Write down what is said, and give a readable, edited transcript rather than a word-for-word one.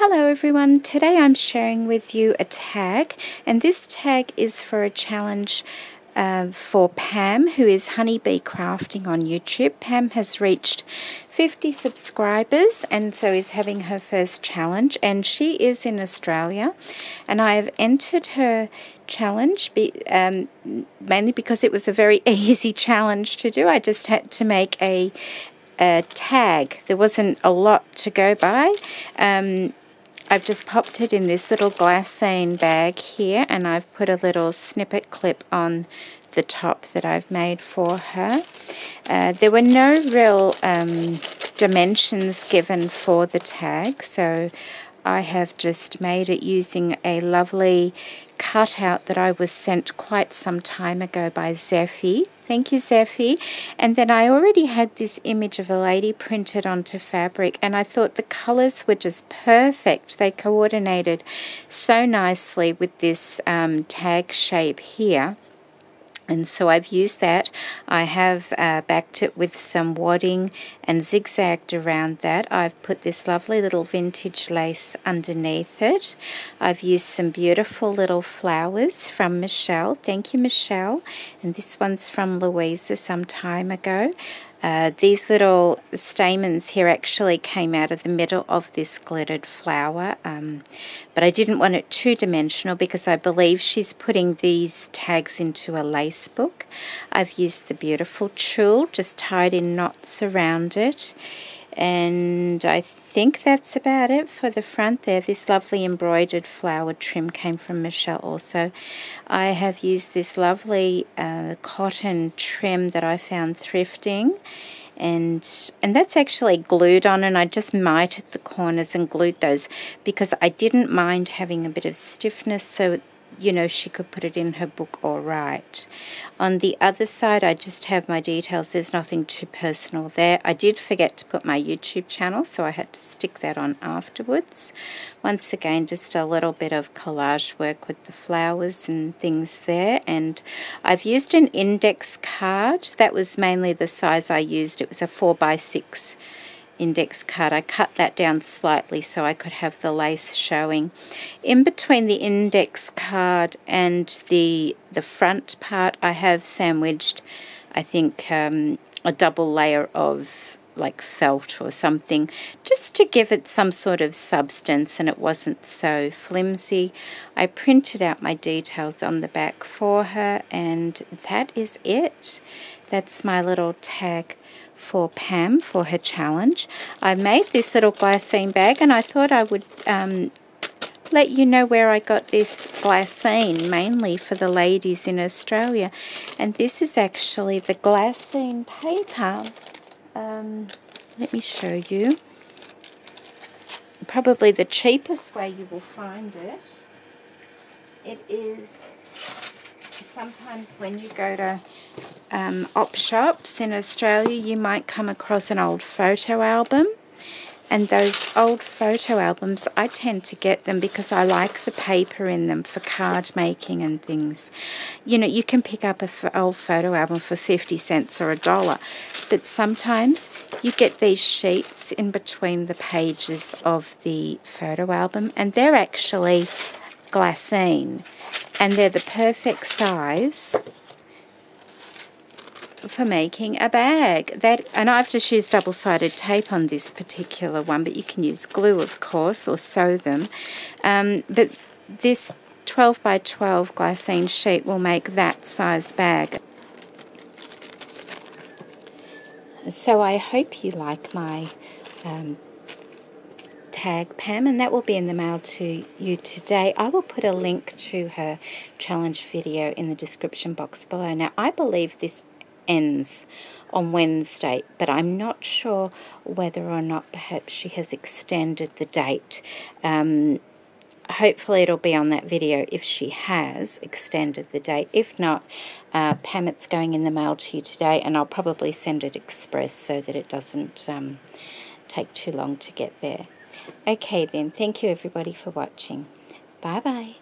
Hello everyone, today I'm sharing with you a tag, and this tag is for a challenge for Pam, who is Honeybee Crafting on YouTube. Pam has reached 50 subscribers and so is having her first challenge, and she is in Australia, and I have entered her challenge mainly because it was a very easy challenge to do. I just had to make a tag. There wasn't a lot to go by. I've just popped it in this little glassine bag here, and I've put a little snippet clip on the top that I've made for her. There were no real dimensions given for the tag, so I have just made it using a lovely cutout that I was sent quite some time ago by Zeffie. Thank you, Zeffie. And then I already had this image of a lady printed onto fabric, and I thought the colours were just perfect. They coordinated so nicely with this tag shape here. And so I've used that. I have backed it with some wadding and zigzagged around that. I've put this lovely little vintage lace underneath it. I've used some beautiful little flowers from Michelle. Thank you, Michelle. And this one's from Louisa some time ago. These little stamens here actually came out of the middle of this glittered flower, but I didn't want it two-dimensional because I believe she's putting these tags into a lace book. I've used the beautiful tulle, just tied in knots around it, and I think that's about it for the front there. This lovely embroidered flower trim came from Michelle also. I have used this lovely cotton trim that I found thrifting, and that's actually glued on, and I just mited the corners and glued those because I didn't mind having a bit of stiffness, so you know, she could put it in her book all right. On the other side, I just have my details. There's nothing too personal there. I did forget to put my YouTube channel, so I had to stick that on afterwards. Once again, just a little bit of collage work with the flowers and things there. And I've used an index card. That was mainly the size I used. It was a 4x6 index card. I cut that down slightly so I could have the lace showing. In between the index card and the front part, I have sandwiched, I think, a double layer of like felt or something, just to give it some sort of substance and it wasn't so flimsy. I printed out my details on the back for her, and that is it. That's my little tag for Pam for her challenge. I made this little glassine bag, and I thought I would let you know where I got this glassine, mainly for the ladies in Australia. And this is actually the glassine paper. Let me show you. Probably the cheapest way you will find it. It is sometimes when you go to op shops in Australia, you might come across an old photo album. And those old photo albums, I tend to get them because I like the paper in them for card making and things. You know, you can pick up an old photo album for 50 cents or $1, but sometimes you get these sheets in between the pages of the photo album, and they're actually glassine, and they're the perfect size for making a bag. And I've just used double-sided tape on this particular one, but you can use glue, of course, or sew them. But this 12 by 12 glassine sheet will make that size bag. So I hope you like my tag, Pam, and that will be in the mail to you today. I will put a link to her challenge video in the description box below. Now, I believe this ends on Wednesday, but I'm not sure whether or not perhaps she has extended the date. Hopefully it'll be on that video if she has extended the date. If not, Pam, it's going in the mail to you today, and I'll probably send it express so that it doesn't take too long to get there. Okay then, thank you everybody for watching. Bye bye.